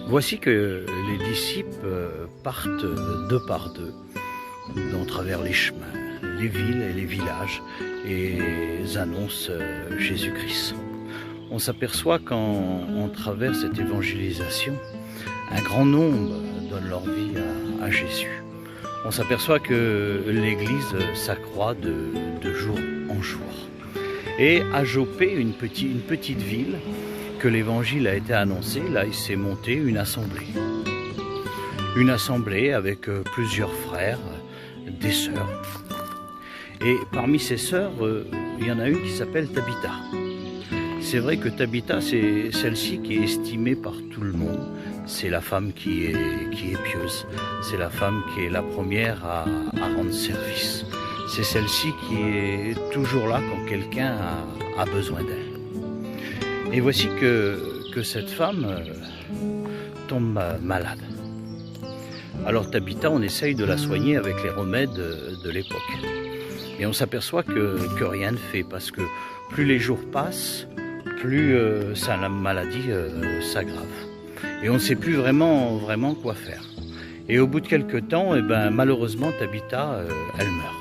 Voici que les disciples partent deux par deux, dans travers les chemins, les villes et les villages, et annoncent Jésus-Christ. On s'aperçoit quand on traverse cette évangélisation, un grand nombre donnent leur vie à Jésus. On s'aperçoit que l'Église s'accroît de jour en jour. Et à Jopé, une petite ville, que l'Évangile a été annoncé, là il s'est monté une assemblée. Une assemblée avec plusieurs frères, des sœurs. Et parmi ces sœurs, il y en a une qui s'appelle Tabitha. C'est vrai que Tabitha, c'est celle-ci qui est estimée par tout le monde. C'est la femme qui est pieuse. C'est la femme qui est la première à rendre service. C'est celle-ci qui est toujours là quand quelqu'un a besoin d'elle. Et voici que cette femme tombe malade. Alors Tabitha, on essaye de la soigner avec les remèdes de l'époque. Et on s'aperçoit que rien ne fait, parce que plus les jours passent, plus la maladie s'aggrave. Et on ne sait plus vraiment quoi faire. Et au bout de quelques temps, malheureusement, Tabitha, elle meurt.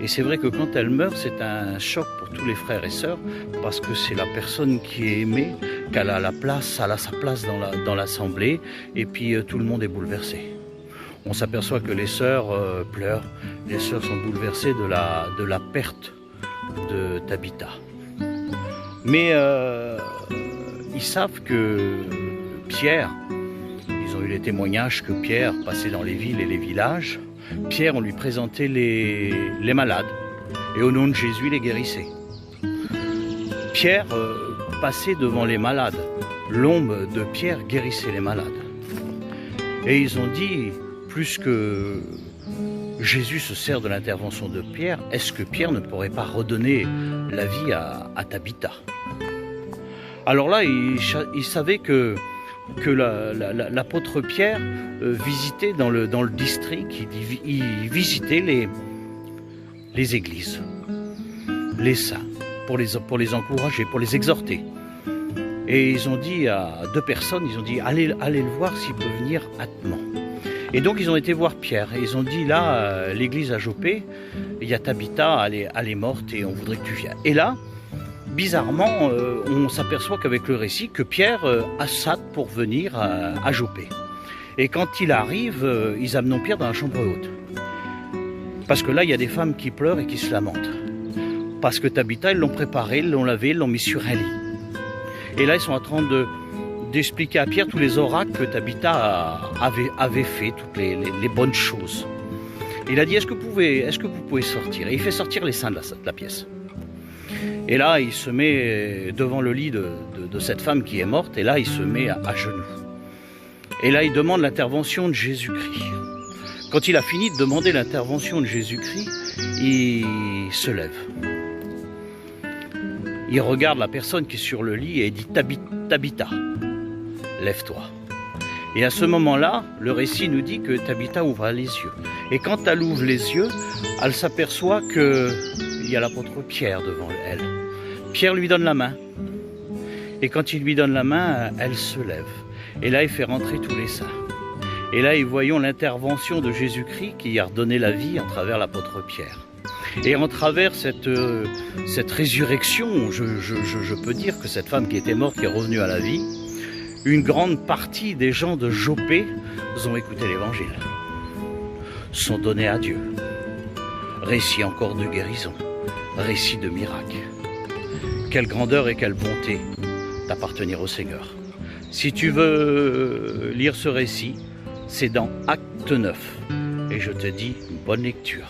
Et c'est vrai que quand elle meurt, c'est un choc pour tous les frères et sœurs, parce que c'est la personne qui est aimée, qu'elle a sa place dans l'assemblée, et puis tout le monde est bouleversé. On s'aperçoit que les sœurs pleurent, les sœurs sont bouleversées de la perte de Tabitha. Mais ils savent que Pierre, ils ont eu les témoignages que Pierre passait dans les villes et les villages. Pierre, on lui présentait les malades, et au nom de Jésus, les guérissait. Pierre passait devant les malades. L'ombre de Pierre guérissait les malades. Et ils ont dit, plus que Jésus se sert de l'intervention de Pierre, est-ce que Pierre ne pourrait pas redonner la vie à Tabitha? Alors là, ils savaient que l'apôtre Pierre visitait dans le district, il visitait les églises, les saints, pour les encourager, pour les exhorter. Et ils ont dit à deux personnes, ils ont dit allez le voir s'il peut venir hâtement. Et donc ils ont été voir Pierre, et ils ont dit là, l'église à Jopé, il y a Tabitha, elle est morte et on voudrait que tu viennes. Et là, bizarrement, on s'aperçoit qu'avec le récit, que Pierre assate pour venir à Jopé. Et quand il arrive, ils amènent Pierre dans la chambre haute. Parce que là, il y a des femmes qui pleurent et qui se lamentent. Parce que Tabitha, ils l'ont préparée, ils l'ont lavée, ils l'ont mis sur un lit. Et là, ils sont en train d'expliquer à Pierre tous les oracles que Tabitha avait fait, toutes les bonnes choses. Et il a dit, est-ce que vous pouvez sortir? Et il fait sortir les saints de la pièce. Et là, il se met devant le lit de cette femme qui est morte, et là, il se met à genoux. Et là, il demande l'intervention de Jésus-Christ. Quand il a fini de demander l'intervention de Jésus-Christ, il se lève. Il regarde la personne qui est sur le lit et il dit « Tabitha, lève-toi ». Et à ce moment-là, le récit nous dit que Tabitha ouvre les yeux. Et quand elle ouvre les yeux, elle s'aperçoit qu'il y a l'apôtre Pierre devant elle. Pierre lui donne la main. Et quand il lui donne la main, elle se lève. Et là, il fait rentrer tous les saints. Et là, nous voyons l'intervention de Jésus-Christ qui a redonné la vie à travers l'apôtre Pierre. Et en travers cette résurrection, je peux dire que cette femme qui était morte, qui est revenue à la vie, une grande partie des gens de Jopé ont écouté l'évangile, sont donnés à Dieu. Récit encore de guérison, récit de miracles. Quelle grandeur et quelle bonté d'appartenir au Seigneur. Si tu veux lire ce récit, c'est dans Acte 9. Et je te dis, bonne lecture.